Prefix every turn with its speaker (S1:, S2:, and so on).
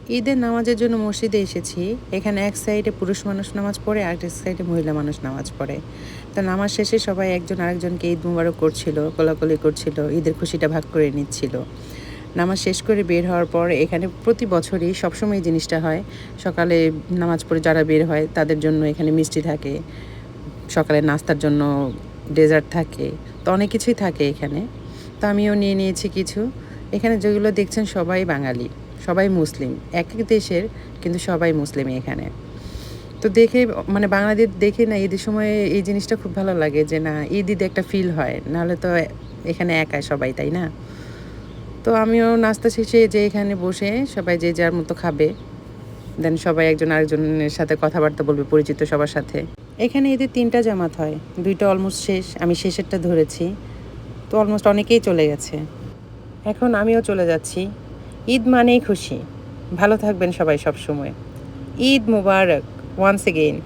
S1: ঈদের নামাজের জন্য মসজিদে এসেছি। এখানে এক সাইডে পুরুষ মানুষ নামাজ পড়ে, আরেক সাইডে মহিলা মানুষ নামাজ পড়ে। তো নামাজ শেষে সবাই একজন আরেকজনকে ঈদ মুবারক করছিল, কোলাকুলি করছিল, ঈদের খুশিটা ভাগ করে নিচ্ছিল। নামাজ শেষ করে বের হওয়ার পর এখানে প্রতি বছরই সবসময় এই জিনিসটা হয়। সকালে নামাজ পড়ে যারা বের হয় তাদের জন্য এখানে মিষ্টি থাকে, সকালে নাস্তার জন্য ডেজার্ট থাকে, তো অনেক কিছুই থাকে এখানে। তো আমিও নিয়ে নিয়েছি কিছু। এখানে যেগুলো দেখছেন সবাই বাঙালি, সবাই মুসলিম, এক এক দেশের, কিন্তু সবাই মুসলিমই এখানে। তো দেখে মানে বাঙালিদের দেখে না ঈদের সময় এই জিনিসটা খুব ভালো লাগে যে না ঈদ ঈদ একটা ফিল হয়, নাহলে তো এখানে একাই সবাই, তাই না? তো আমিও নাস্তা শেষে যে এখানে বসে সবাই যে যার মতো খাবে, দেন সবাই একজন আরেকজনের সাথে কথাবার্তা বলবে পরিচিত সবার সাথে। এখানে ঈদের ৩টা জামাত হয়, ২টা অলমোস্ট শেষ, আমি শেষেরটা ধরেছি। তো অলমোস্ট অনেকেই চলে গেছে, এখন আমিও চলে যাচ্ছি। ঈদ মানেই খুশি, ভালো থাকবেন সবাই সব সময়। ঈদ মুবারক ওয়ান্স এগেইন।